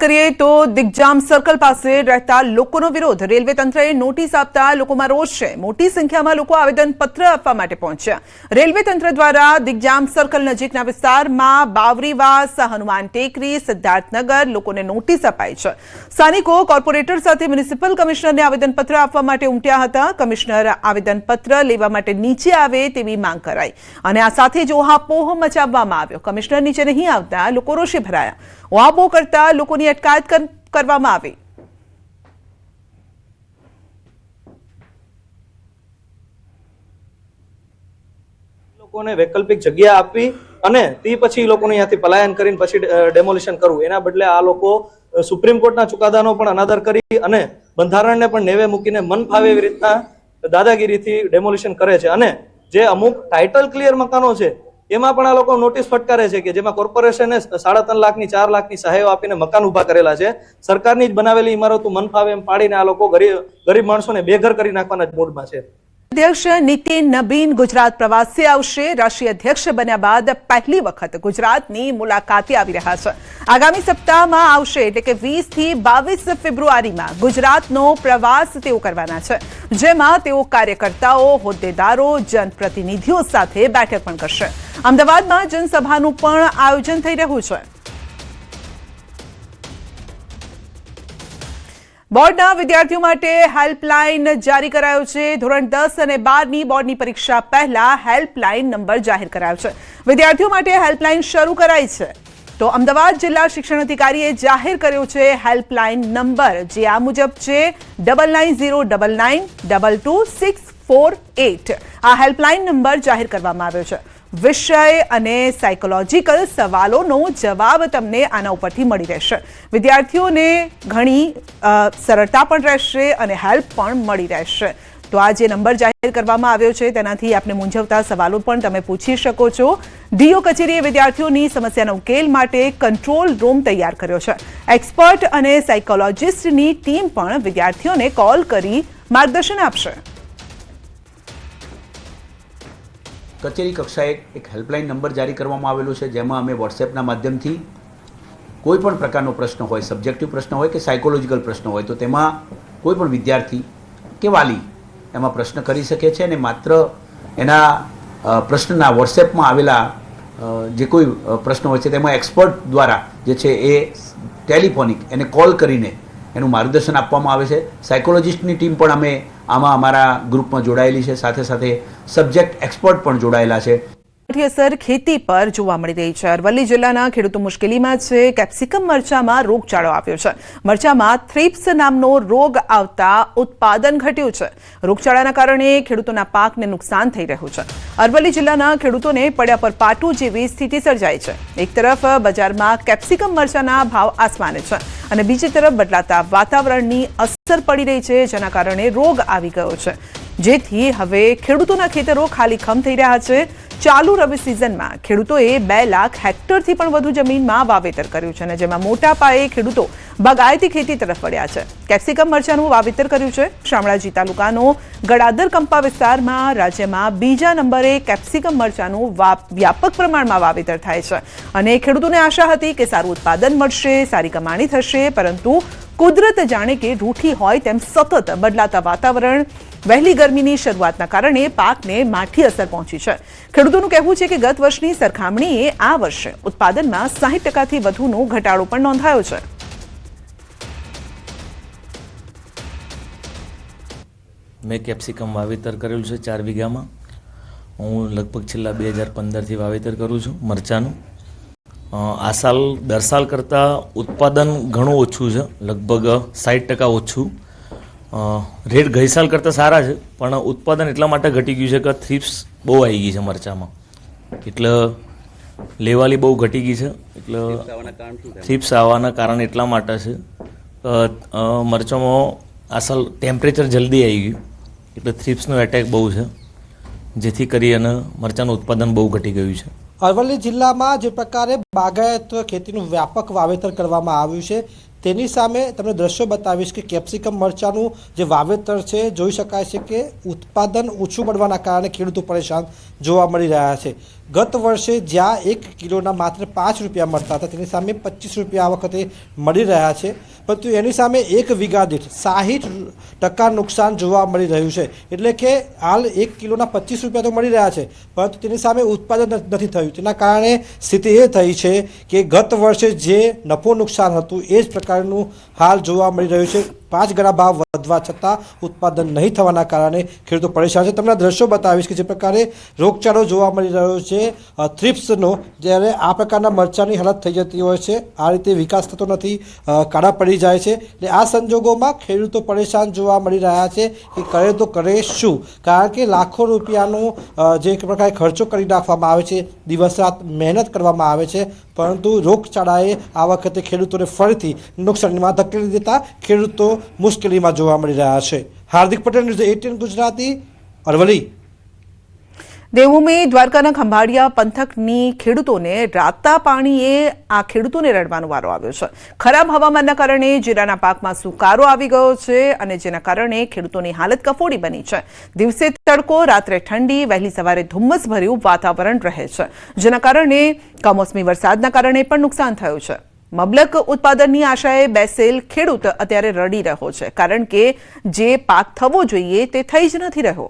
કરીએ તો દિગ્જામ સર્કલ પાસે રહેતા લોકોનો વિરોધ રેલવે તંત્રએ નોટિસ આપતા લોકોમાં રોષ છે। મોટી સંખ્યામાં લોકો આવેદનપત્ર આપવા માટે પહોંચ્યા। રેલવે તંત્ર દ્વારા દિગ્જામ સર્કલ નજીકના વિસ્તારમાં બાવરીવાસ, હનુમાન ટેકરી, સિદ્ધાર્થનગર લોકોને નોટિસ અપાઈ છે। સ્થાનિકો કોર્પોરેટર સાથે મ્યુનિસિપલ કમિશનરને આવેદનપત્ર આપવા માટે ઉમટ્યા હતા। કમિશનર આવેદનપત્ર લેવા માટે નીચે આવે તેવી માંગ કરાઈ અને આ સાથે જ ઓહાપોહ મચાવવામાં આવ્યો। કમિશનર નીચે નહીં આવતા લોકો રોષે ભરાયા। ઓહાપોહ કરતા લોકોની અટકાયત કરવામાં આવી। લોકોને વૈકલ્પિક જગ્યા આપવી અને તે પછી લોકોને અહીંયાથી પલાયન કરીને પછી ડેમોલિશન કરવું, એના બદલે આ લોકો સુપ્રીમ કોર્ટના ચુકાદાનો પણ અનાદર કરી અને બંધારણને પણ નેવે મૂકીને મન ફાવે એવી રીતના દાદાગીરીથી ડેમોલિશન કરે છે। અને જે અમુક ટાઇટલ ક્લિયર મકાનો છે એમાં પણ આ લોકો નોટિસ ફટકારે છે કે જેમાં કોર્પોરેશને 3.5 લાખની 4 લાખની સહાયો આપીને મકાન ઉભા કરેલા છે। સરકારની જ બનાવેલી ઇમારતો મન ફાવે એમ પાડીને આ લોકો ગરીબ માણસોને બેઘર કરી નાખવાના જ મૂડમાં છે। અધ્યક્ષ નીતિન નબીન ગુજરાત પ્રવાસે આવશે। રાષ્ટ્રીય અધ્યક્ષ બન્યા બાદ પહેલી વખત ગુજરાતની મુલાકાતે આવી રહ્યા છે। આગામી સપ્તાહમાં આવશે એટલે કે 20 થી 22 ફેબ્રુઆરીમાં ગુજરાતનો પ્રવાસ તેઓ કરવાના છે, જેમાં તેઓ કાર્યકર્તાઓ, હોદ્દેદારો, જનપ્રતિનિધિઓ સાથે બેઠક પણ કરશે। અમદાવાદમાં જનસભાનું પણ આયોજન થઈ રહ્યું છે। બોર્ડના વિદ્યાર્થીઓ માટે હેલ્પલાઇન જારી કરાયો છે। ધોરણ 10 અને 12ની બોર્ડની પરીક્ષા પહેલા હેલ્પલાઇન નંબર જાહેર કરાયો છે। વિદ્યાર્થીઓ માટે હેલ્પલાઇન શરૂ કરાઈ છે તો અમદાવાદ જિલ્લા શિક્ષણ અધિકારીએ જાહેર કર્યો છે હેલ્પલાઇન નંબર, જે આ મુજબ છે 9909222648। આ હેલ્પલાઇન નંબર જાહેર કરવામાં આવ્યો છે। વિષય અને સાયકોલોજીકલ સવાલોનો જવાબ તમને આના ઉપરથી મળી રહેશે। વિદ્યાર્થીઓને ઘણી સરળતા પણ રહેશે અને હેલ્પ પણ મળી રહેશે। તો આ જે નંબર જાહેર કરવામાં આવ્યો છે તેનાથી આપને મૂંઝવતા સવાલો પણ તમે પૂછી શકો છો। ડીઓ કચેરીએ વિદ્યાર્થીઓની સમસ્યાના ઉકેલ માટે કંટ્રોલ રૂમ તૈયાર કર્યો છે। એક્સપર્ટ અને સાયકોલોજિસ્ટની ટીમ પણ વિદ્યાર્થીઓને કોલ કરી માર્ગદર્શન આપશે। કચેરી કક્ષાએ એક હેલ્પલાઇન નંબર જારી કરવામાં આવેલો છે, જેમાં અમે વોટ્સએપના માધ્યમથી કોઈ પણ પ્રકારનો પ્રશ્ન હોય, સબ્જેક્ટિવ પ્રશ્ન હોય કે સાયકોલોજીકલ પ્રશ્ન હોય, તો તેમાં કોઈ પણ વિદ્યાર્થી કે વાલી એમાં પ્રશ્ન કરી શકે છે અને માત્ર એના પ્રશ્નના વોટ્સએપમાં આવેલા જે કોઈ પ્રશ્ન હોય છે તેમાં એક્સપર્ટ દ્વારા જે છે એ ટેલિફોનિક એને કોલ કરીને એનું માર્ગદર્શન આપવામાં આવે છે। સાયકોલોજિસ્ટની ટીમ પણ અમે આમાં અમારા ગ્રુપમાં જોડાયેલી છે, સાથે સાથે સબ્જેક્ટ એક્સપર્ટ પણ જોડાયેલા છે। અસર ખેતી પર જોવા મળી રહી છે। અરવલ્લી જિલ્લાના ખેડૂતો મુશ્કેલીમાં છે। કેપ્સિકમ મરચામાં રોગચાળો આવ્યો છે। મરચામાં થ્રિપ્સ નામનો રોગ આવતા ઉત્પાદન ઘટ્યું છે। રોગચાળાના કારણે ખેડૂતોના પાકને નુકસાન થઈ રહ્યું છે। અરવલ્લી જિલ્લાના ખેડૂતોને પડ્યા પર પાટું જેવી સ્થિતિ સર્જાઈ છે। એક તરફ બજારમાં કેપ્સિકમ મરચાના ભાવ આસમાને છે અને બીજી તરફ બદલાતા વાતાવરણની અસર પડી રહી છે, જેના કારણે રોગ આવી ગયો છે, જેથી હવે ખેડૂતોના ખેતરો ખાલીખમ થઈ રહ્યા છે। ચાલુ રવિ સિઝનમાં ખેડૂતોએ 2 લાખ હેક્ટરથી પણ વધુ જમીનમાં વાવેતર કર્યું છે અને જેમાં મોટા પાયે ખેડૂતો બાગાયતી ખેતી તરફ વળ્યા છે। કેપ્સિકમ મરચાનું વાવેતર કર્યું છે। શામળાજી તાલુકાનો ગડાદર કંપા વિસ્તારમાં રાજ્યમાં બીજા નંબરે કેપ્સિકમ મરચાનું વ્યાપક પ્રમાણમાં વાવેતર થાય છે અને ખેડૂતોને આશા હતી કે સારું ઉત્પાદન મળશે, સારી કમાણી થશે, પરંતુ કુદરત જાણે કે રૂઠી હોય તેમ સતત બદલાતા વાતાવરણ, વહેલી ગરમીની શરૂઆતના કારણે પાકને માઠી અસર પહોંચી છે। ખેડૂતોનું કહેવું છે કે ગત વર્ષની સરખામણીએ આ વર્ષે ઉત્પાદનમાં 60%થી વધુનો ઘટાડો પણ નોંધાયો છે। મેં કેપ્સિકમ વાવેતર કરેલું છે 4 વીઘામાં। હું લગભગ છેલ્લા 2015થી વાવેતર કરું છું મરચાંનું। આ સાલ દર સાલ કરતાં ઉત્પાદન ઘણું ઓછું છે, લગભગ 60% ઓછું। રેટ ગઈ સાલ કરતાં સારા છે, પણ ઉત્પાદન એટલા માટે ઘટી ગયું છે કે થ્રિપ્સ બહુ આવી ગઈ છે મરચાંમાં, એટલે લેવાલી બહુ ઘટી ગઈ છે। એટલે થ્રિપ્સ આવવાના કારણ એટલા માટે છે કે મરચાંમાં આ સાલ ટેમ્પરેચર જલ્દી આવી ગયું, એટલે થ્રિપ્સનો એટેક બહુ છે, જેથી કરી અને મરચાંનું ઉત્પાદન બહુ ઘટી ગયું છે। અરવલ્લી જિલ્લામાં જે પ્રકારે બાગાયત ખેતીનું વ્યાપક વાવેતર કરવામાં આવ્યું છે તેની સામે તમને દ્રશ્યો બતાવીશ કે કેપ્સિકમ મરચાંનું જે વાવેતર છે જોઈ શકાય છે કે ઉત્પાદન ઓછું મળવાના કારણે ખેડૂતો પરેશાન જોવા મળી રહ્યા છે. ગત વર્ષે જ્યાં 1 કિલોના માત્ર 5 રૂપિયા મળતા હતા તેની સામે 25 રૂપિયા આ વખતે મળી રહ્યા છે, પરંતુ એની સામે 1 વીઘા દીઠ 60% નુકસાન જોવા મળી રહ્યું છે. એટલે કે હાલ 1 કિલોના 25 રૂપિયા તો મળી રહ્યા છે, પરંતુ તેની સામે ઉત્પાદન નથી થયું. તેના કારણે સ્થિતિ એ થઈ છે કે ગત વર્ષે જે નફો નુકસાન હતું એ જ પ્રકારનું હાલ જોવા મળી રહ્યું છે. 5 ગણા ભાવ વધવા છતાં ઉત્પાદન નહીં થવાના કારણે ખેડૂતો પરેશાન છે. તમને દ્રશ્યો બતાવીશ કે જે પ્રકારે રોગચાળો જોવા મળી રહ્યો છે થ્રિપ્સનો, જ્યારે આ પ્રકારના મરચાંની હાલત થઈ જતી હોય છે, આ રીતે વિકાસ થતો નથી, કાળા પડી જાય છે. એટલે આ સંજોગોમાં ખેડૂતો પરેશાન જોવા મળી રહ્યા છે કે કરે તો કરે શું, કારણ કે લાખો રૂપિયાનો જે પ્રકારે ખર્ચો કરી નાખવામાં આવે છે, દિવસ રાત મહેનત કરવામાં આવે છે, પરંતુ રોગચાળાએ આ વખતે ખેડૂતોને ફરીથી નુકસાનીમાં ધકેલી દેતા ખેડૂતો મુશ્કેલીમાં જોવા મળી રહ્યા છે. હાર્દિક પટેલ, ન્યૂઝ 18 ગુજરાતી, અરવલ્લી. દેવભૂમિ દ્વારકાના ખંભાળિયા પંથકની ખેડૂતોને રાતા પાણીએ આ ખેડૂતોને રડવાનો વારો આવ્યો છે. ખરાબ હવામાનના કારણે જીરાના પાકમાં સુકારો આવી ગયો છે અને જેના કારણે ખેડૂતોની હાલત કફોડી બની છે. દિવસે તડકો, રાત્રે ઠંડી, વહેલી સવારે ધુમ્મસભર્યું વાતાવરણ રહે છે, જેના કારણે કમોસમી વરસાદના કારણે પણ નુકસાન થયું છે. મબલક ઉત્પાદનની આશાએ બેસેલ ખેડૂત અત્યારે રડી રહ્યો છે, કારણ કે જે પાક થવો જોઈએ તે થઈ જ નથી રહ્યો.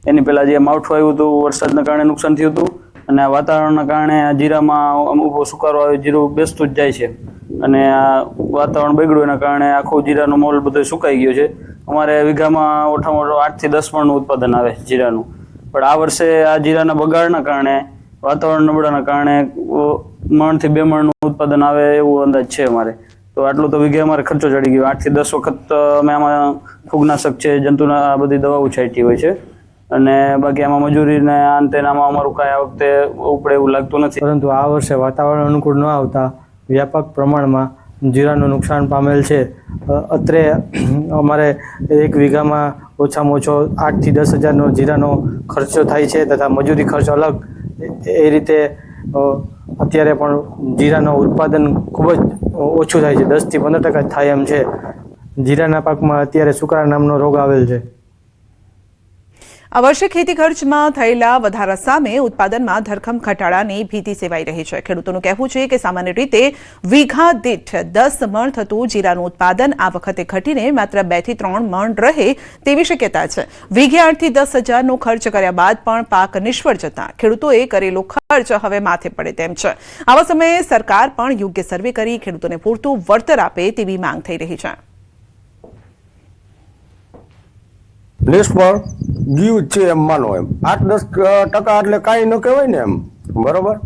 એની પહેલા જે માવઠું આવ્યું હતું, વરસાદના કારણે નુકસાન થયું હતું, અને વાતાવરણના કારણે આ જીરામાં અમુક સુકારો આવ્યો, જીરું બેસતું જ જાય છે, અને આ વાતાવરણ બગડ્યું એના કારણે આખું જીરાનો મોલ બધો સુકાઈ ગયો છે. અમારે વીઘામાં ઓછામાં ઓછું 8 થી 10 મણનું ઉત્પાદન આવે છે જીરાનું, પણ આ વર્ષે આ જીરાના બગાડના કારણે, વાતાવરણ નબળાના કારણે 1 થી 2 મણનું ઉત્પાદન આવે એવું અંદાજ છે અમારે. તો આટલું તો વીઘે અમારે ખર્ચો ચડી ગયો. 8 થી 10 વખત અમે આમાં ફૂગનાશક છે, જંતુના આ બધી દવાઓ છાંટી હોય છે, અને બાકી આમાં મજૂરીને અંતે આમાં અમારું કાંઈ આ વખતે ઉપડે એવું લાગતું નથી. પરંતુ આ વર્ષે વાતાવરણ અનુકૂળ ન આવતા વ્યાપક પ્રમાણમાં જીરાનું નુકસાન પામેલ છે. અત્રે અમારે 1 વીઘામાં ઓછામાં ઓછો 8 થી 10 હજારનો જીરાનો ખર્ચો થાય છે, તથા મજૂરી ખર્ચ અલગ. એ રીતે અત્યારે પણ જીરાનું ઉત્પાદન ખૂબ જ ઓછું થાય છે, 10 થી 15% થાય એમ છે. જીરાના પાકમાં અત્યારે સુકારા નામનો રોગ આવેલ છે. આ વર્ષે ખેતી ખર્ચમાં થયેલા વધારા સામે ઉત્પાદનમાં ધરખમ ઘટાડાની ભીતિ સેવાઈ રહી છે. ખેડૂતોનું કહેવું છે કે સામાન્ય રીતે વીઘા દીઠ 10 મણ થતું જીરાનું ઉત્પાદન આ વખતે ઘટીને માત્ર 2 થી 3 મણ રહે તેવી શક્યતા છે. વીઘે 8 થી 10 હજારનો ખર્ચ કર્યા બાદ પણ પાક નિષ્ફળ જતા ખેડૂતોએ કરેલો ખર્ચ હવે માથે પડે તેમ છે. આવા સમયે સરકાર પણ યોગ્ય સર્વે કરી ખેડૂતોને પૂરતું વળતર આપે તેવી માંગ થઈ રહી છે. નિષ્ફળ ગયું છે એમ માનો, એમ 8-10% એટલે કાંઈ ન કહેવાય ને એમ, બરોબર.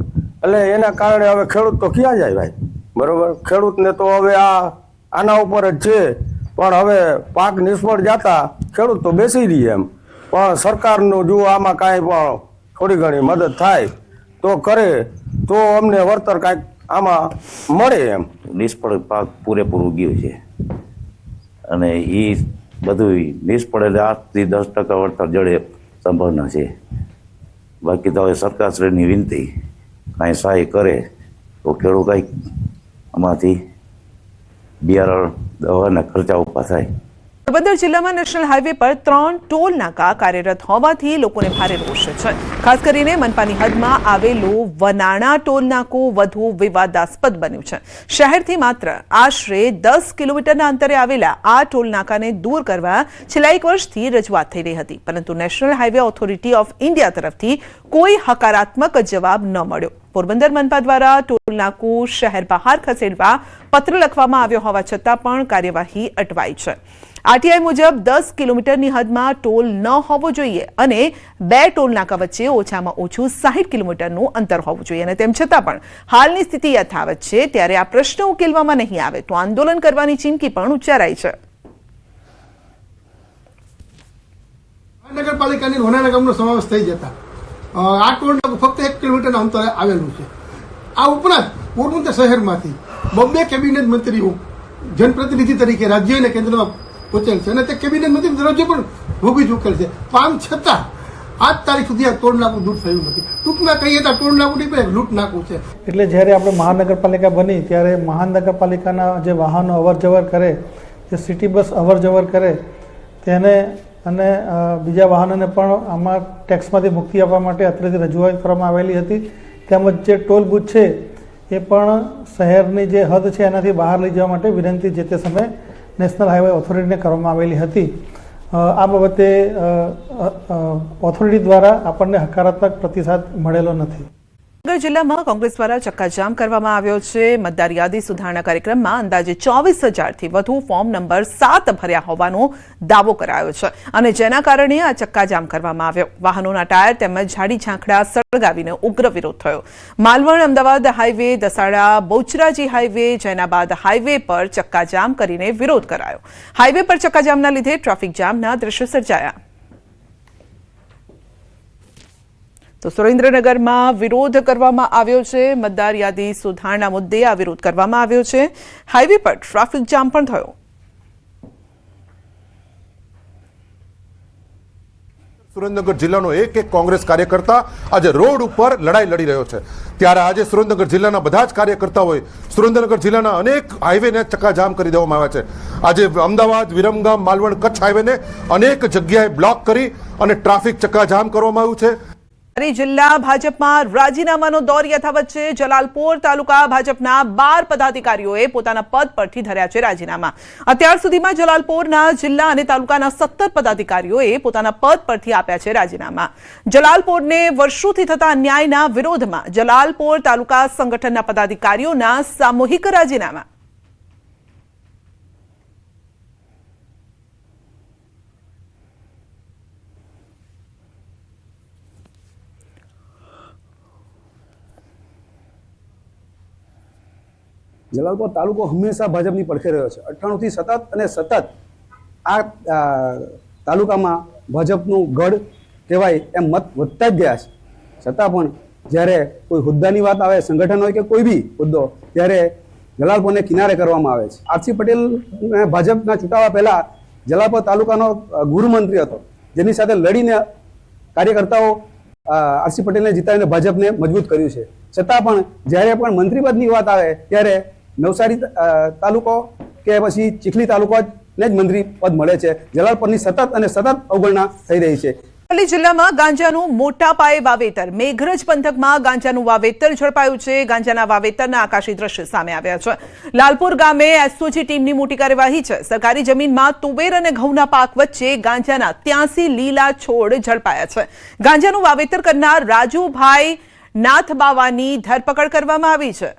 એટલે એના કારણે હવે ખેડૂત તો ક્યાં જાય ભાઈ, બરોબર. ખેડૂતને તો હવે આના ઉપર જ છે, પણ હવે પાક નિષ્ફળ જતા ખેડૂત તો બેસી રહી એમ. પણ સરકારનું જો આમાં કાંઈ પણ થોડી ઘણી મદદ થાય તો કરે તો અમને વળતર કાંઈક આમાં મળે એમ. નિષ્ફળ પાક પૂરેપૂરું ગયું છે, અને એ બધું નિષ્ફળ એટલે 8 થી 10% વળતર જડે સંભાવના છે. બાકી તો હવે સરકારશ્રીની વિનંતી કાંઈ સહાય કરે તો ખેડૂત કાંઈક આમાંથી બિયારણ દવાના ખર્ચા ઉભા થાય. પોરબંદર જિલ્લામાં નેશનલ હાઈવે પર 3 ટોલ નાકા કાર્યરત હોવાથી લોકોને ભારે રોષ છે. ખાસ કરીને મનપાની હદમાં આવેલું વનાણા ટોલ નાકું વધુ વિવાદાસ્પદ બન્યું છે. શહેરથી માત્ર આશરે 10 કિલોમીટરના અંતરે આવેલા આ ટોલ નાકાને દૂર કરવા છેલ્લા 1 વર્ષથી રજૂઆત થઈ રહી હતી, પરંતુ national highway authority of India તરફથી કોઈ હકારાત્મક જવાબ ન મળ્યો. પોરબંદર મનપા દ્વારા ટોલ નાકું શહેર બહાર ખસેડવા પત્ર લખવામાં આવ્યો હોવા છતાં પણ કાર્યવાહી અટવાઈ છે. આરટીઆઈ મુજબ 10 કિલોમીટરની હદમાં ટોલ ન હોવો જોઈએ અને 2 ટોલ નાકા વચ્ચે ઓછામાં ઓછું 60 કિલોમીટરનું અંતર હોવું જોઈએ, અને તેમ છતાં પણ હાલની સ્થિતિ યથાવત છે. ત્યારે આ પ્રશ્ન ઉકેલવામાં નહીં આવે તો આંદોલન કરવાની ચીમકી પણ ઉચ્ચારાઈ છે. નગરપાલિકાની હોનાના ગામનો સમાવેશ થઈ જતા આ ટોલ નાકું ફક્ત 1 કિલોમીટરના અંતરે આવેલું છે. આ ઉપરાંત પોરબંદર શહેરમાંથી 2 કેબિનેટ મંત્રીઓ જનપ્રતિનિધિ તરીકે રાજ્ય અને કેન્દ્રમાં પહોંચેલ છે, અને તે કેબિનેટ મંત્રી દરજ્જો પણ ભોગવી ચૂકેલ છે. આમ છતાં આજ તારીખ સુધી આ તોડ નાકું દૂર થયું નથી. ટૂંકમાં કહીએ તો તોડ નાકું નહીં પણ લૂંટ નાકું છે. એટલે જ્યારે આપણે મહાનગરપાલિકા બની ત્યારે મહાનગરપાલિકાના જે વાહનો અવરજવર કરે, જે સિટી બસ અવરજવર કરે તેને અને બીજા વાહનોને પણ આમાં ટેક્સમાંથી મુક્તિ આપવા માટે અત્રેથી રજૂઆત કરવામાં આવેલી હતી. તેમજ જે ટોલ બૂથ છે એ પણ શહેરની જે હદ છે એનાથી બહાર લઈ જવા માટે વિનંતી જે તે સમયે નેશનલ હાઈવે ઓથોરિટીને કરવામાં આવેલી હતી. આ બાબતે ઓથોરિટી દ્વારા આપણને હકારાત્મક પ્રતિસાદ મળેલો નથી. ભાવનગર જિલ્લામાં કોંગ્રેસ દ્વારા ચક્કાજામ કરવામાં આવ્યો છે. મતદાર યાદી સુધારણા કાર્યક્રમમાં અંદાજે 24,000થી વધુ ફોર્મ નંબર 7 ભર્યા હોવાનો દાવો કરાયો છે અને જેના કારણે આ ચક્કાજામ કરવામાં આવ્યો. વાહનોના ટાયર તેમજ ઝાડી ઝાંખડા સળગાવીને ઉગ્ર વિરોધ થયો. Malvan Ahmedabad highway, Dasada Bahucharaji highway, Jainabad highway પર ચક્કાજામ કરીને વિરોધ કરાયો. હાઈવે પર ચક્કાજામના લીધે ટ્રાફિક જામના દ્રશ્યો સર્જાયા. તો સુરેન્દ્રનગરમાં વિરોધ કરવામાં આવ્યો છે. મતદાર યાદી સુધારણા મુદ્દે આ વિરોધ કરવામાં આવ્યો છે. હાઈવે પર ટ્રાફિક જામ પણ થયો. સુરેન્દ્રનગર જિલ્લાનો એક કોંગ્રેસ કાર્યકર્તા આજે રોડ ઉપર લડાઈ લડી રહ્યો છે. ત્યારે આજે સુરેન્દ્રનગર જિલ્લાના બધા જ કાર્યકર્તાઓએ સુરેન્દ્રનગર જિલ્લાના અનેક હાઈવેને ચક્કાજામ કરી દેવામાં આવ્યા છે. આજે અમદાવાદ, વિરમગામ, માલવણ, કચ્છ હાઈવેને અનેક જગ્યાએ બ્લોક કરી અને ટ્રાફિક ચક્કાજામ કરવામાં આવ્યું છે. જિલ્લા ભાજપમાં રાજીનામાનો દોર યથાવત છે. જલાલપોર તાલુકા ભાજપના 12 પદાધિકારીઓએ પોતાના પદ પરથી ધર્યા છે રાજીનામા. અત્યાર સુધીમાં જલાલપોરના જિલ્લા અને તાલુકાના 17 પદાધિકારીઓએ પોતાના પદ પરથી આપ્યા છે રાજીનામા. જલાલપોરને વર્ષોથી થતા અન્યાયના વિરોધમાં જલાલપોર તાલુકા સંગઠનના પદાધિકારીઓના સામૂહિક રાજીનામા. જલાલપોર તાલુકો હંમેશા ભાજપની પડખે રહ્યો છે. 98થી સતત આ તાલુકામાં ભાજપનું ગઢ કહેવાય એમ મત વધતા જ ગયા છે. છતાં પણ જ્યારે કોઈ હોદ્દાની વાત આવે, સંગઠન હોય કે કોઈ બી હોદ્દો, ત્યારે જલાલપોરને કિનારે કરવામાં આવે છે. આરસી પટેલ ભાજપના ચૂંટાવા પહેલા જલાલપોર તાલુકાનો ગૃહમંત્રી હતો, જેની સાથે લડીને કાર્યકર્તાઓ આરસી પટેલને જીતાડીને ભાજપને મજબૂત કર્યું છે. છતાં પણ જ્યારે પણ મંત્રીપદની વાત આવે ત્યારે નવસારી તાલુકો કે પછી ચીખલી તાલુકોને જ મંત્રી પદ મળે છે. જલાલપોરની સતત અવગણના થઈ રહી છે. અરવલ્લી જિલ્લામાં ગાંજાનું મોટા પાયે વાવેતર. મેઘરજ પંથકમાં ગાંજાનું વાવેતર ઝડપાયું છે. ગાંજાના વાવેતરના આકાશી દ્રશ્ય સામે આવ્યા છે. લાલપુર ગામે એસઓજી ટીમની મોટી કાર્યવાહી છે. સરકારી જમીનમાં તુવેર અને ઘઉંના પાક વચ્ચે ગાંજાના 83 લીલા છોડ ઝડપાયા છે. ગાંજાનું વાવેતર કરનાર રાજુભાઈ નાથબાવાની ધરપકડ કરવામાં આવી છે.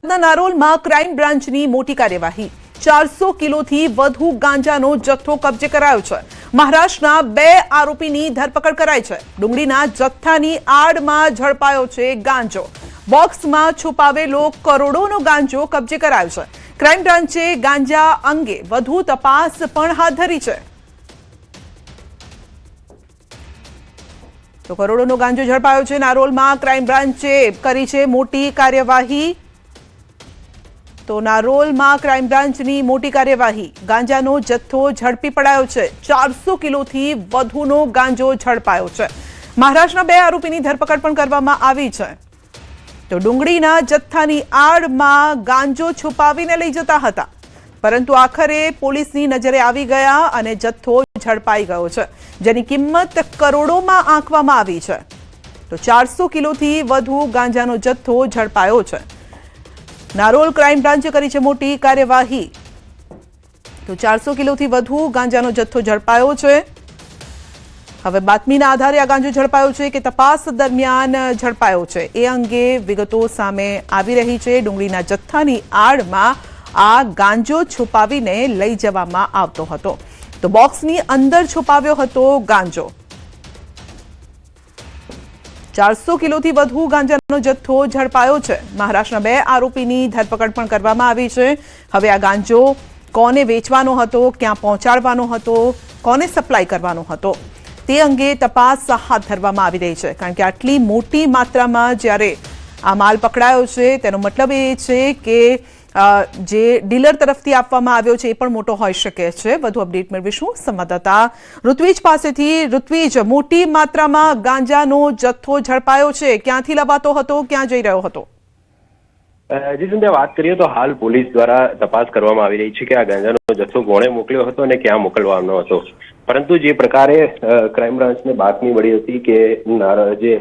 નારોલમાં ક્રાઇમ બ્રાન્ચની મોટી કાર્યવાહી. 400 કિલોથી વધુ ગાંજાનો જથ્થો કબજે કરાયો છે. મહારાષ્ટ્રના 2 આરોપીની ધરપકડ કરાઈ છે. ડુંગળીના જથ્થાની આડમાં ઝડપાયો છે ગાંજો. બોક્સમાં છુપાવેલો કરોડોનો ગાંજો કબજે કરાયો છે. ક્રાઇમ બ્રાન્ચે ગાંજા અંગે વધુ તપાસ પણ હાથ ધરી છે. તો કરોડોનો ગાંજો ઝડપાયો છે. નારોલમાં ક્રાઇમ બ્રાન્ચે કરી છે મોટી કાર્યવાહી. તો નારોલમાં ક્રાઇમ બ્રાન્ચની મોટી કાર્યવાહી. ગાંજાનો જથ્થો ઝડપી પડાયો છે. 400 કિલોથી વધુનો ગાંજો ઝડપાયો છે. મહારાષ્ટ્રના 2 આરોપીની ધરપકડ પણ કરવામાં આવી છે. તો ડુંગળીના જથ્થાની આડમાં ગાંજો છુપાવીને લઈ જતા હતા, પરંતુ આખરે પોલીસની નજરે આવી ગયા અને જથ્થો ઝડપાઈ ગયો છે, જેની કિંમત કરોડોમાં આંકવામાં આવી છે. તો 400 કિલોથી વધુ ગાંજાનો જથ્થો ઝડપાયો છે. નારોલ ક્રાઇમ બ્રાન્ચે કરી છે મોટી કાર્યવાહી. તો 400 કિલોથી વધુ ગાંજાનો જથ્થો ઝડપાયો છે. હવે બાતમીના આધારે આ ગાંજો ઝડપાયો છે કે તપાસ દરમિયાન ઝડપાયો છે, એ અંગે વિગતો સામે આવી રહી છે. ડુંગળીના જથ્થાની આડમાં આ ગાંજો છુપાવીને લઈ જવામાં આવતો હતો. તો બોક્સની અંદર છુપાવ્યો હતો ગાંજો. 400 કિલોથી વધુ ગાંજાનો જથ્થો ઝડપાયો છે. મહારાષ્ટ્રના 2 આરોપીની ધરપકડ પણ કરવામાં આવી છે. હવે આ ગાંજો કોને વેચવાનો હતો, ક્યાં પહોંચાડવાનો હતો, કોને સપ્લાય કરવાનો હતો, તે અંગે તપાસ હાથ ધરવામાં આવી રહી છે. કારણ કે આટલી મોટી માત્રામાં જ્યારે આ માલ પકડાયો છે તેનો મતલબ એ છે કે જે ડીલર તરફથી આપવામાં આવ્યો છે એ પણ મોટો હોઈ શકે છે. વધુ અપડેટ મેળવીશું સંવાદદાતા ઋત્વિજ પાસેથી. ઋત્વિજ, મોટી માત્રામાં ગાંજાનો જથ્થો ઝડપાયો છે, ક્યાંથી લવાતો હતો, ક્યાં જઈ રહ્યો હતો? જી સંધ્યા, વાત કરીએ તો હાલ પોલીસ દ્વારા તપાસ કરવામાં આવી રહી છે કે આ ગાંજાનો જથ્થો કોણે મોકલ્યો હતો અને ક્યાં મોકલવાનો હતો. પરંતુ જે પ્રકારે ક્રાઇમ બ્રાન્ચને બાતમી મળી હતી કે જે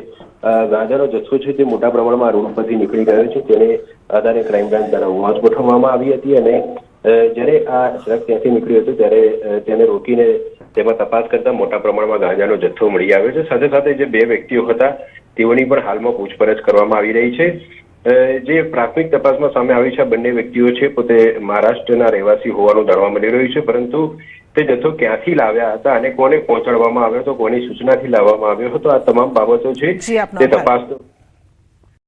ગાંજાનો જથ્થો છે તે મોટા પ્રમાણમાં રોડ પરથી નીકળી ગયો છે, તેને આધારે ક્રાઇમ બ્રાન્ચ દ્વારા વોચ ગોઠવવામાં આવી હતી અને જ્યારે આ ટ્રક ત્યાંથી નીકળ્યો હતો ત્યારે તેને રોકીને તેમાં તપાસ કરતા મોટા પ્રમાણમાં ગાંજાનો જથ્થો મળી આવ્યો છે. સાથે સાથે જે 2 વ્યક્તિઓ હતા તેઓની પણ હાલમાં પૂછપરછ કરવામાં આવી રહી છે. જે પ્રાથમિક તપાસમાં સામે આવી છે, બંને વ્યક્તિઓ છે પોતે મહારાષ્ટ્રના રહેવાસી હોવાનું જાણવા મળી રહ્યું છે, પરંતુ તે જથ્થો ક્યાંથી લાવ્યા હતા અને કોને પહોંચાડવામાં આવ્યો હતો, કોની સૂચનાથી લાવવામાં આવ્યો હતો, આ તમામ બાબતો છે તે તપાસ